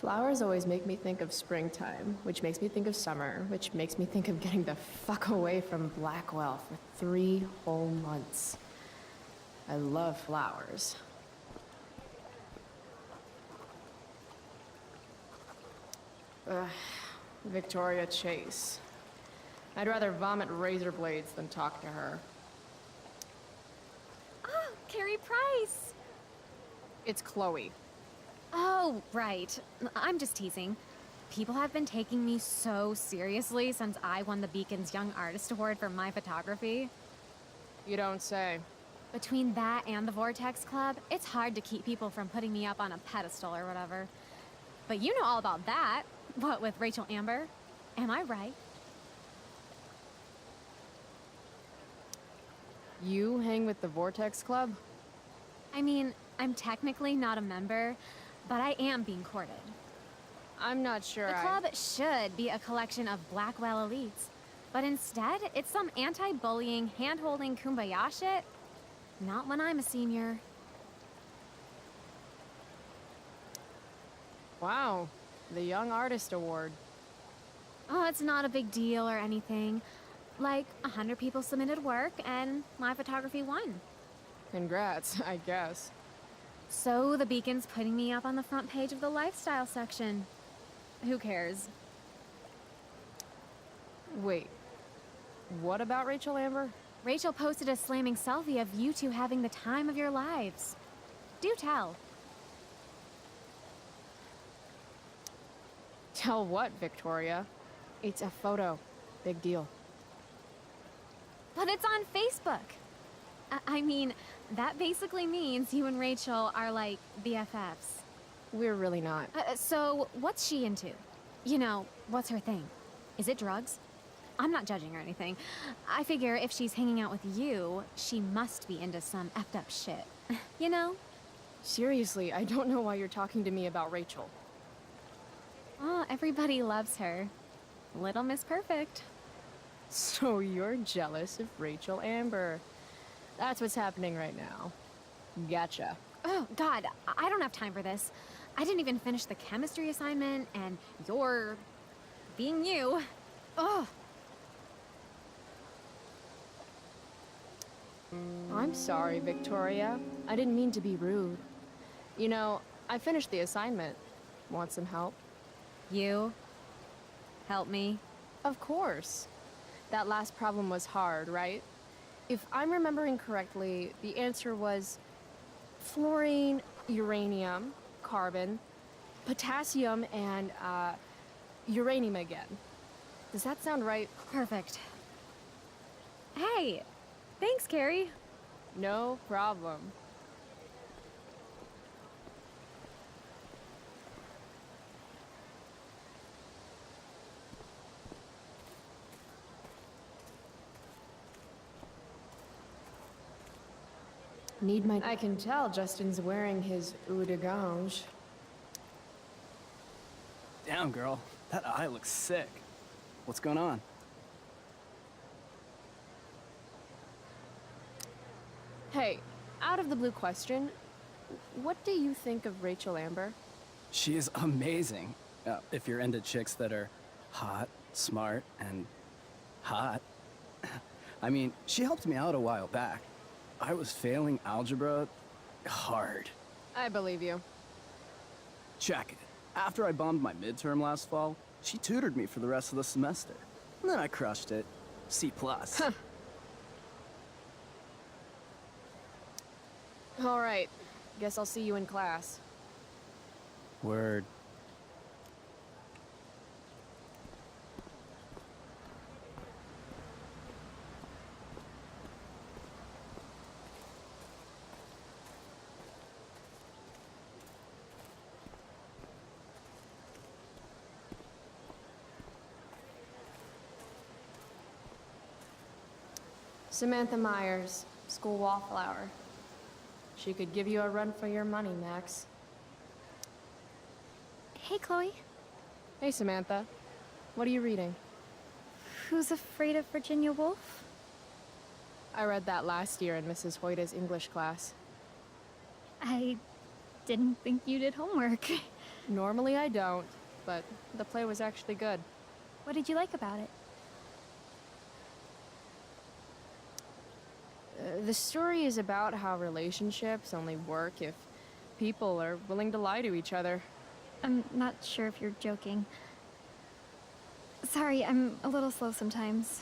Flowers always make me think of springtime, which makes me think of summer, which makes me think of getting the fuck away from Blackwell for 3 whole months. I love flowers. Ugh, Victoria Chase. I'd rather vomit razor blades than talk to her. Oh, Carrie Price! It's Chloe. Oh, right. I'm just teasing. People have been taking me so seriously since I won the Beacon's Young Artist Award for my photography. You don't say. Between that and the Vortex Club, it's hard to keep people from putting me up on a pedestal or whatever. But you know all about that. What with Rachel Amber? Am I right? You hang with the Vortex Club? I mean, I'm technically not a member, but I am being courted. I'm not sure The club should be a collection of Blackwell elites, but instead, it's some anti-bullying, hand-holding kumbaya shit. Not when I'm a senior. Wow, the Young Artist Award. Oh, it's not a big deal or anything. Like, 100 people submitted work, and my photography won. Congrats, I guess. So the Beacon's putting me up on the front page of the lifestyle section. Who cares? Wait, what about Rachel Amber? Rachel posted a slamming selfie of you two having the time of your lives. Do tell. Tell what, Victoria? It's a photo. Big deal. But it's on Facebook. I mean, that basically means you and Rachel are like BFFs. We're really not. So, what's she into? You know, what's her thing? Is it drugs? I'm not judging or anything. I figure if she's hanging out with you, she must be into some effed up shit. You know? Seriously, I don't know why you're talking to me about Rachel. Oh, everybody loves her. Little Miss Perfect. So you're jealous of Rachel Amber. That's what's happening right now. Gotcha. Oh, God, I don't have time for this. I didn't even finish the chemistry assignment, and you're... being you. Ugh. I'm sorry, Victoria. I didn't mean to be rude. You know, I finished the assignment. Want some help? You? Help me? Of course. That last problem was hard, right? If I'm remembering correctly, the answer was fluorine, uranium, carbon, potassium, and, uranium again. Does that sound right? Perfect. Hey! Thanks, Carrie. No problem. Need my... I can tell Justin's wearing his eau de gange. Damn, girl. That eye looks sick. What's going on? Hey, out of the blue question, what do you think of Rachel Amber? She is amazing. If you're into chicks that are hot, smart, and hot. I mean, she helped me out a while back. I was failing algebra hard. I believe you. Check it. After I bombed my midterm last fall, she tutored me for the rest of the semester. And then I crushed it. C+. All right. Guess I'll see you in class. Word. Samantha Myers, school wallflower. She could give you a run for your money, Max. Hey, Chloe. Hey, Samantha. What are you reading? Who's Afraid of Virginia Woolf? I read that last year in Mrs. Hoyta's English class. I didn't think you did homework. Normally I don't, but the play was actually good. What did you like about it? The story is about how relationships only work if people are willing to lie to each other. I'm not sure if you're joking. Sorry, I'm a little slow sometimes.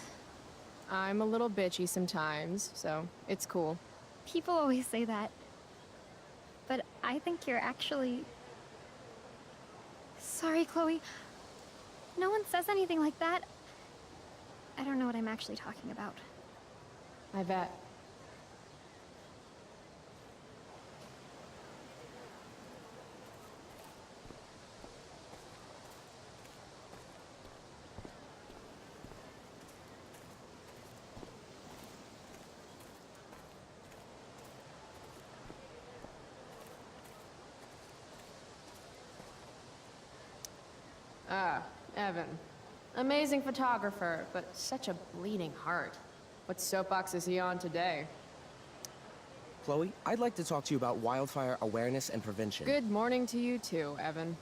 I'm a little bitchy sometimes, so it's cool. People always say that. But I think you're actually... Sorry, Chloe. No one says anything like that. I don't know what I'm actually talking about. I bet. Ah, Evan. Amazing photographer, but such a bleeding heart. What soapbox is he on today? Chloe, I'd like to talk to you about wildfire awareness and prevention. Good morning to you too, Evan.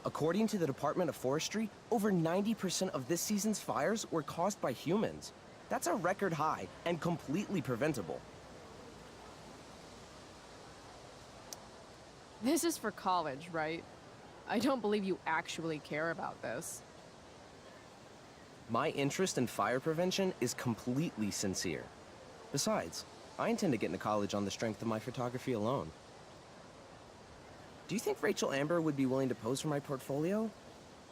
According to the Department of Forestry, over 90% of this season's fires were caused by humans. That's a record high and completely preventable. This is for college, right? I don't believe you actually care about this. My interest in fire prevention is completely sincere. Besides, I intend to get into college on the strength of my photography alone. Do you think Rachel Amber would be willing to pose for my portfolio?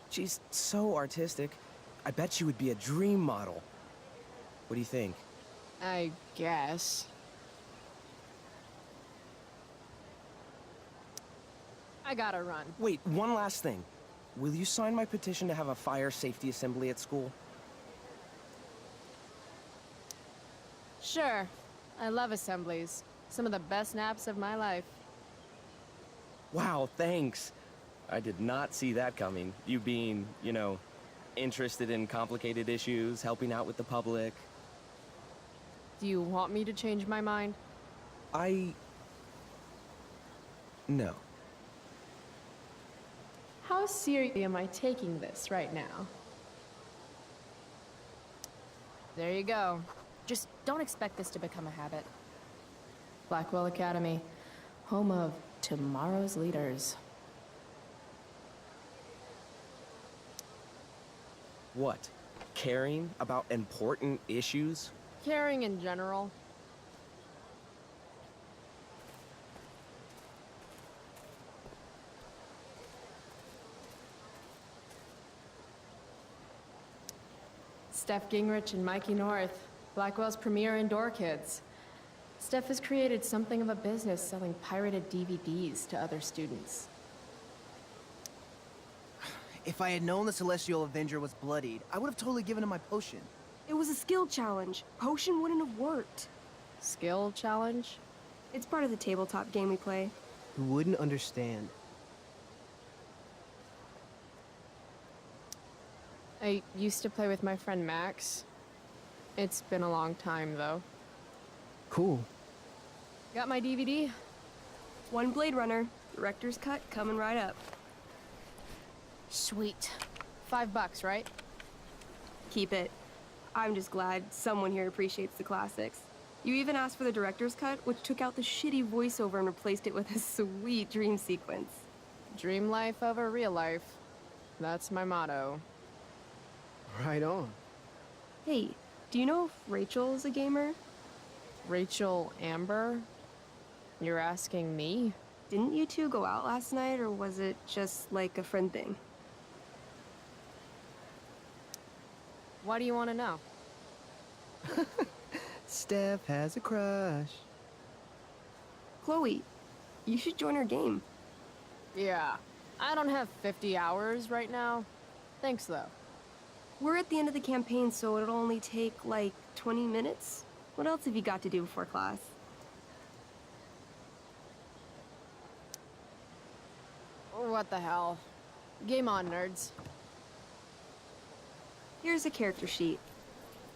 She's so artistic. I bet she would be a dream model. What do you think? I guess. I gotta run. Wait, one last thing. Will you sign my petition to have a fire safety assembly at school? Sure. I love assemblies. Some of the best naps of my life. Wow, thanks. I did not see that coming. You being, interested in complicated issues, helping out with the public. Do you want me to change my mind? No. How seriously am I taking this right now? There you go. Just don't expect this to become a habit. Blackwell Academy, home of tomorrow's leaders. What? Caring about important issues? Caring in general. Steph Gingrich and Mikey North, Blackwell's premier indoor kids. Steph has created something of a business selling pirated DVDs to other students. If I had known the Celestial Avenger was bloodied, I would have totally given him my potion. It was a skill challenge. Potion wouldn't have worked. Skill challenge? It's part of the tabletop game we play. Who wouldn't understand? I used to play with my friend Max. It's been a long time, though. Cool. Got my DVD? One Blade Runner, director's cut coming right up. Sweet. $5, right? Keep it. I'm just glad someone here appreciates the classics. You even asked for the director's cut, which took out the shitty voiceover and replaced it with a sweet dream sequence. Dream life over real life. That's my motto. Right on. Hey, do you know if Rachel is a gamer? Rachel Amber? You're asking me? Didn't you two go out last night, or was it just like a friend thing? Why do you want to know? Steph has a crush. Chloe, you should join our game. Yeah. I don't have 50 hours right now. Thanks, though. We're at the end of the campaign, so it'll only take, like, 20 minutes. What else have you got to do before class? What the hell? Game on, nerds. Here's a character sheet.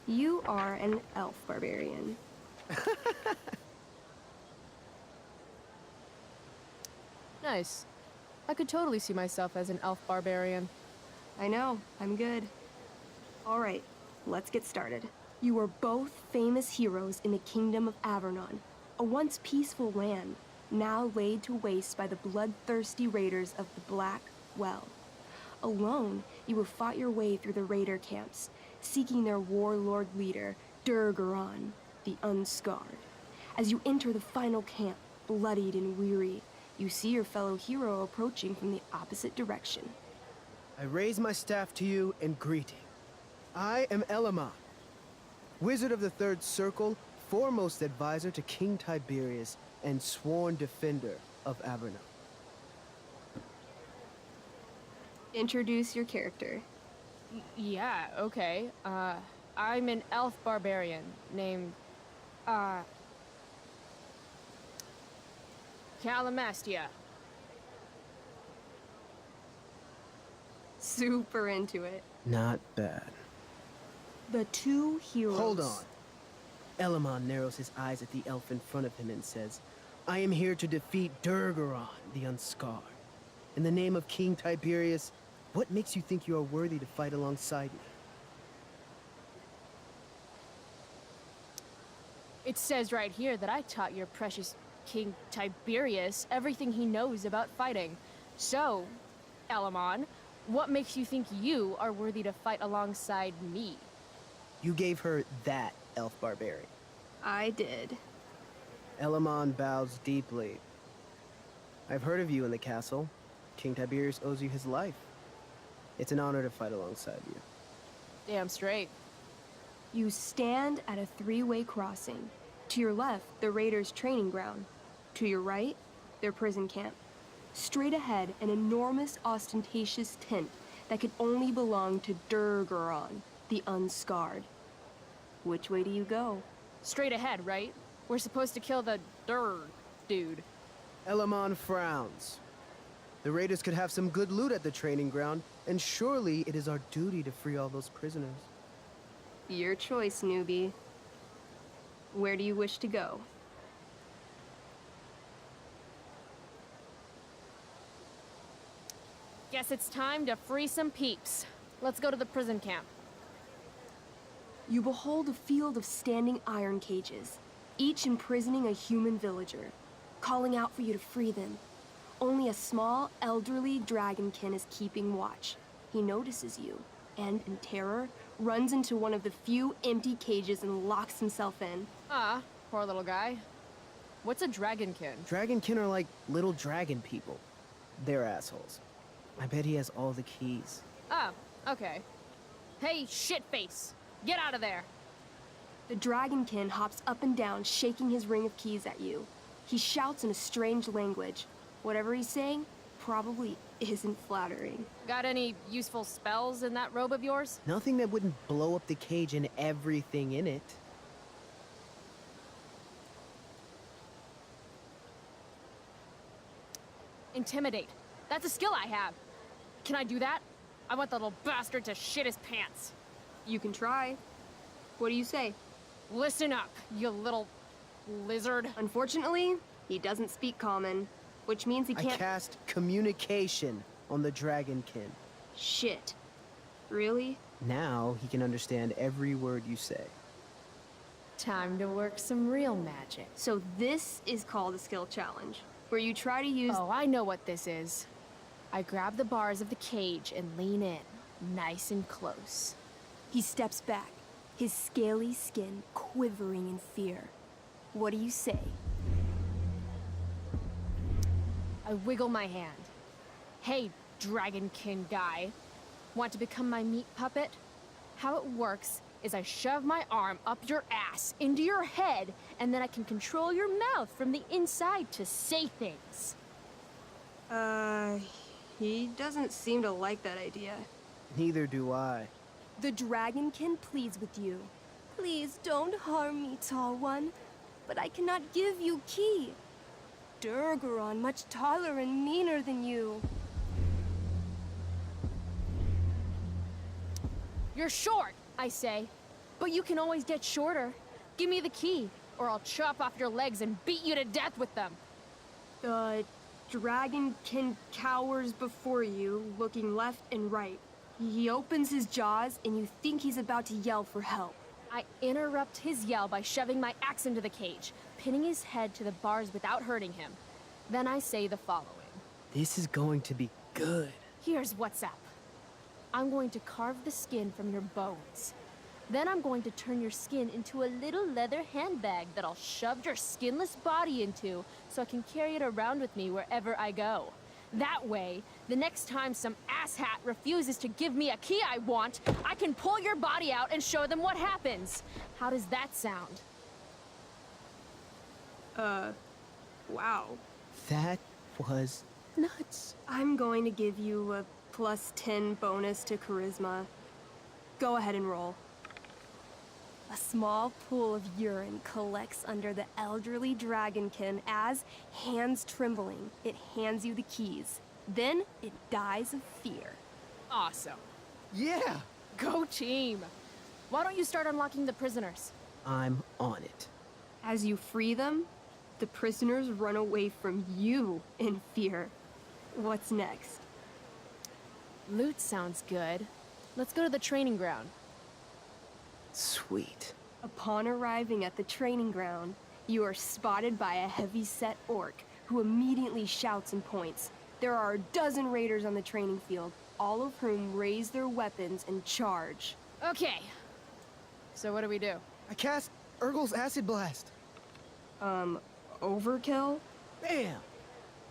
You are an elf barbarian. Nice. I could totally see myself as an elf barbarian. I know, I'm good. All right, let's get started. You are both famous heroes in the kingdom of Avernon, a once peaceful land, now laid to waste by the bloodthirsty raiders of the Black Well. Alone, you have fought your way through the raider camps, seeking their warlord leader, Durgaron, the Unscarred. As you enter the final camp, bloodied and weary, you see your fellow hero approaching from the opposite direction. I raise my staff to you in greeting. I am Elamon, wizard of the Third Circle, foremost advisor to King Tiberius, and sworn defender of Averno. Introduce your character. Yeah, okay. I'm an elf barbarian named, Calamastia. Super into it. Not bad. The two heroes. Hold on. Elamon narrows his eyes at the elf in front of him and says, I am here to defeat Durgaron, the Unscarred. In the name of King Tiberius, what makes you think you are worthy to fight alongside me? It says right here that I taught your precious King Tiberius everything he knows about fighting. So, Elamon, what makes you think you are worthy to fight alongside me? You gave her that elf barbarian. I did. Elamon bows deeply. I've heard of you in the castle. King Tiberius owes you his life. It's an honor to fight alongside you. Damn straight. You stand at a three-way crossing. To your left, the raiders' training ground. To your right, their prison camp. Straight ahead, an enormous, ostentatious tent that could only belong to Durgaron, the Unscarred. Which way do you go? Straight ahead, right? We're supposed to kill the dude. Elamon frowns. The raiders could have some good loot at the training ground, and surely it is our duty to free all those prisoners. Your choice, newbie. Where do you wish to go? Guess it's time to free some peeps. Let's go to the prison camp. You behold a field of standing iron cages, each imprisoning a human villager, calling out for you to free them. Only a small, elderly dragonkin is keeping watch. He notices you, and in terror, runs into one of the few empty cages and locks himself in. Ah, poor little guy. What's a dragonkin? Dragonkin are like little dragon people. They're assholes. I bet he has all the keys. Oh, okay. Hey, shitface! Get out of there! The dragonkin hops up and down, shaking his ring of keys at you. He shouts in a strange language. Whatever he's saying probably isn't flattering. Got any useful spells in that robe of yours? Nothing that wouldn't blow up the cage and everything in it. Intimidate. That's a skill I have. Can I do that? I want the little bastard to shit his pants. You can try. What do you say? Listen up, you little lizard. Unfortunately, he doesn't speak common, which means he I can't. cast communication on the dragonkin. Shit. Really? Now he can understand every word you say. Time to work some real magic. So this is called a skill challenge, where you try to use. Oh, I know what this is. I grab the bars of the cage and lean in, nice and close. He steps back, his scaly skin quivering in fear. What do you say? I wiggle my hand. Hey, dragonkin guy. Want to become my meat puppet? How it works is I shove my arm up your ass into your head, and then I can control your mouth from the inside to say things. He doesn't seem to like that idea. Neither do I. The dragonkin pleads with you. Please don't harm me, tall one, but I cannot give you key. Durgaron much taller and meaner than you. You're short, I say, but you can always get shorter. Give me the key, or I'll chop off your legs and beat you to death with them. The Dragonkin cowers before you, looking left and right. He opens his jaws, and you think he's about to yell for help. I interrupt his yell by shoving my axe into the cage, pinning his head to the bars without hurting him. Then I say the following. This is going to be good. Here's what's up. I'm going to carve the skin from your bones. Then I'm going to turn your skin into a little leather handbag that I'll shove your skinless body into so I can carry it around with me wherever I go. That way, the next time some asshat refuses to give me a key I want, I can pull your body out and show them what happens. How does that sound? Wow. That was nuts. I'm going to give you a +10 bonus to charisma. Go ahead and roll. A small pool of urine collects under the elderly dragonkin as, hands trembling, it hands you the keys. Then it dies of fear. Awesome. Yeah, Go team. Why don't you start unlocking the prisoners? I'm on it. As you free them, the prisoners run away from you in fear. What's next? Loot sounds good. Let's go to the training ground. Sweet. Upon arriving at the training ground, you are spotted by a heavy-set orc who immediately shouts and points. There are a dozen raiders on the training field, all of whom raise their weapons and charge. Okay. So what do we do? I cast Urgel's Acid Blast. Overkill? Bam!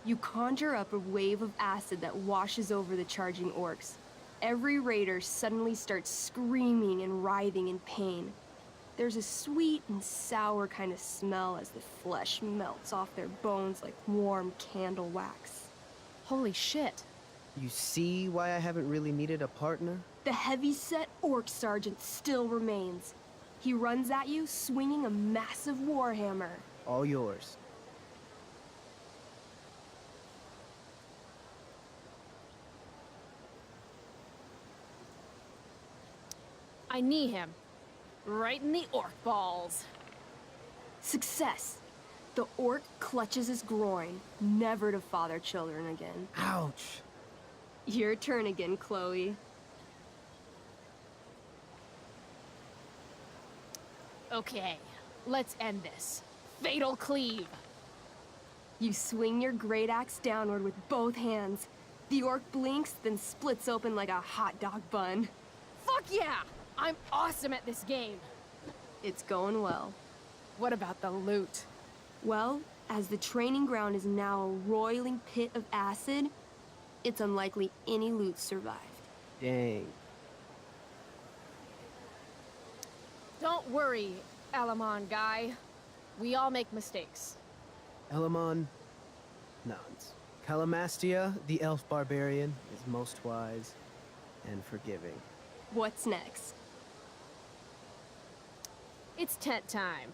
You conjure up a wave of acid that washes over the charging orcs. Every raider suddenly starts screaming and writhing in pain. There's a sweet and sour kind of smell as the flesh melts off their bones like warm candle wax. Holy shit. You see why I haven't really needed a partner? The heavy-set orc sergeant still remains. He runs at you, swinging a massive warhammer. All yours. I knee him. Right in the orc balls. Success! The orc clutches his groin, never to father children again. Ouch. Your turn again, Chloe. Okay, let's end this. Fatal cleave. You swing your great axe downward with both hands. The orc blinks, then splits open like a hot dog bun. Fuck yeah! I'm awesome at this game. It's going well. What about the loot? Well, as the training ground is now a roiling pit of acid, it's unlikely any loot survived. Dang. Don't worry, Alamon guy. We all make mistakes. Elamon nods. Calamastia, the elf barbarian, is most wise and forgiving. What's next? It's tent time.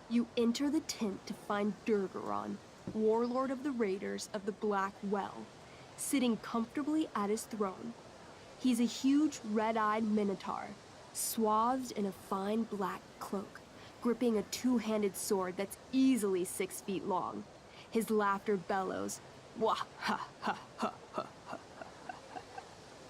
You enter the tent to find Durgaron, warlord of the Raiders of the Black Well, sitting comfortably at his throne. He's a huge red-eyed minotaur, swathed in a fine black cloak, gripping a two-handed sword that's easily 6 feet long. His laughter bellows, wah ha ha ha ha ha.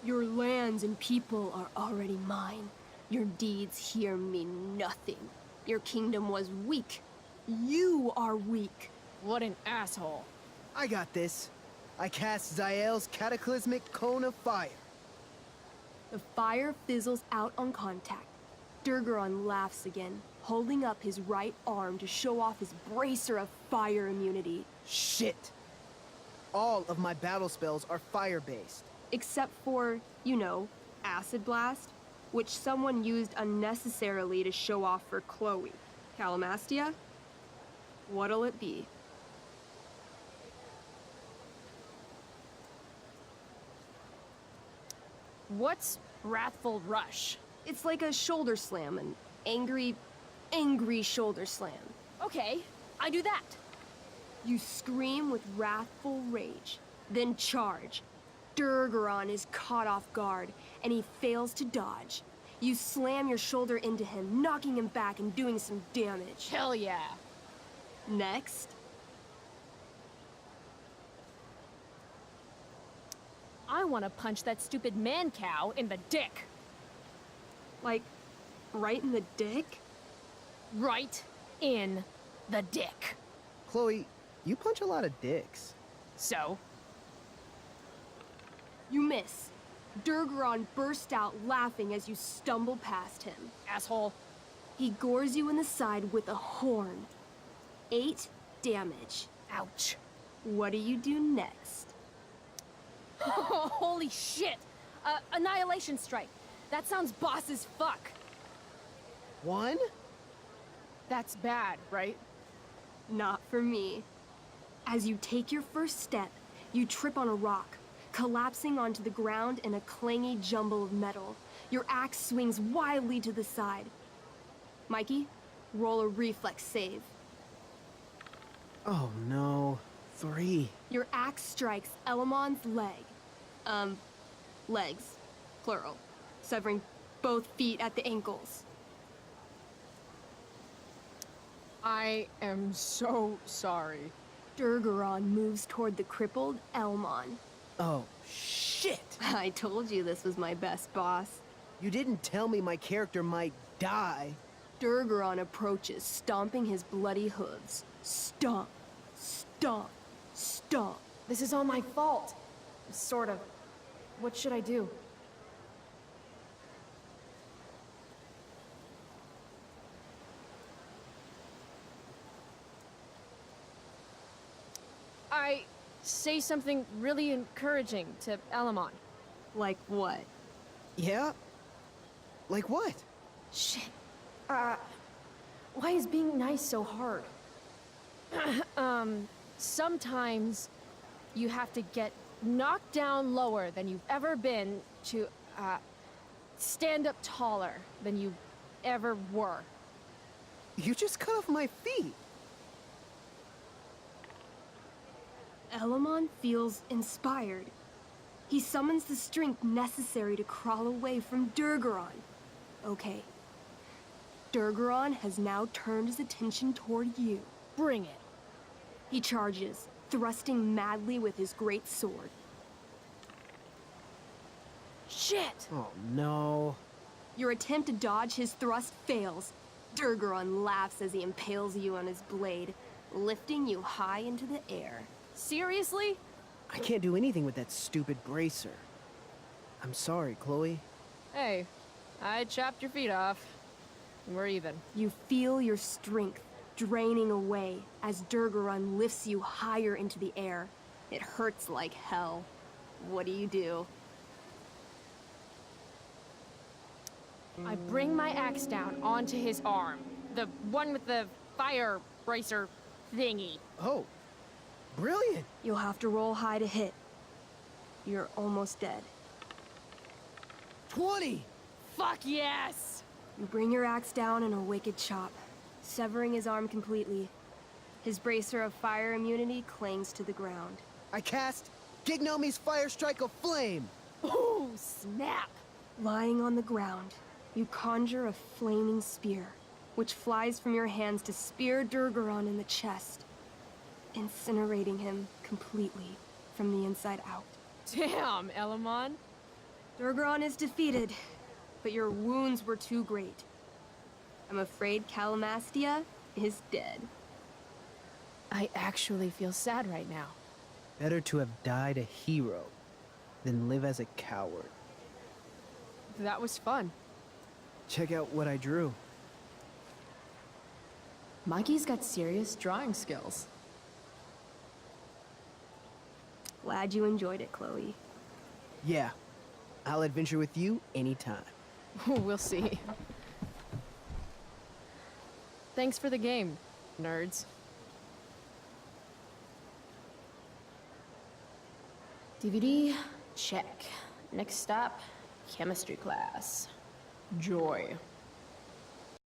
Your lands and people are already mine. Your deeds here mean nothing. Your kingdom was weak. You are weak. What an asshole. I got this. I cast Zael's cataclysmic cone of fire. The fire fizzles out on contact. Durgaron laughs again, holding up his right arm to show off his bracer of fire immunity. Shit! All of my battle spells are fire-based. Except for, you know, Acid Blast, which someone used unnecessarily to show off for Chloe. Calamastia? What'll it be? What's Wrathful Rush? It's like a shoulder slam, an angry shoulder slam. Okay, I do that. You scream with wrathful rage, then charge. Durgaron is caught off guard, and he fails to dodge. You slam your shoulder into him, knocking him back and doing some damage. Hell yeah. Next, I want to punch that stupid man cow in the dick. Like, right in the dick? Right in the dick. Chloe, you punch a lot of dicks. So? You miss. Durgaron burst out laughing as you stumble past him. Asshole. He gores you in the side with a horn. 8 damage. Ouch. What do you do next? Holy shit! Annihilation strike. That sounds boss as fuck. 1? That's bad, right? Not for me. As you take your first step, you trip on a rock, collapsing onto the ground in a clangy jumble of metal. Your axe swings wildly to the side. Mikey, roll a reflex save. Oh no. 3. Your axe strikes Elamon's leg. Legs. Plural. Severing both feet at the ankles. I am so sorry. Durgaron moves toward the crippled Elmon. Oh, shit! I told you this was my best boss. You didn't tell me my character might die. Durgaron approaches, stomping his bloody hooves. Stomp, stomp, stomp. This is all my fault. Sort of. What should I do? I say something really encouraging to Elamon. Like what? Yeah? Like what? Shit. Why is being nice so hard? Sometimes you have to get knocked down lower than you've ever been to, stand up taller than you ever were. You just cut off my feet. Elamon feels inspired. He summons the strength necessary to crawl away from Durgaron. Okay. Durgaron has now turned his attention toward you. Bring it. He charges, thrusting madly with his great sword. Shit! Oh no. Your attempt to dodge his thrust fails. Durgaron laughs as he impales you on his blade, lifting you high into the air. Seriously? I can't do anything with that stupid bracer. I'm sorry, Chloe. Hey, I chopped your feet off. We're even. You feel your strength draining away as Durgaron lifts you higher into the air. It hurts like hell. What do? I bring my axe down onto his arm. The one with the fire bracer thingy. Oh, brilliant. You'll have to roll high to hit. You're almost dead. 20! Fuck yes! You bring your axe down in a wicked chop, severing his arm completely. His bracer of fire immunity clings to the ground. I cast Gignomi's Fire Strike of Flame. Ooh, snap! Lying on the ground, you conjure a flaming spear, which flies from your hands to spear Durgaron in the chest, incinerating him completely from the inside out. Damn, Elamon. Durgaron is defeated, but your wounds were too great. I'm afraid Calamastia is dead. I actually feel sad right now. Better to have died a hero than live as a coward. That was fun. Check out what I drew. Mikey's got serious drawing skills. Glad you enjoyed it, Chloe. Yeah, I'll adventure with you anytime. We'll see. Thanks for the game, nerds. DVD, check. Next stop, chemistry class. Joy.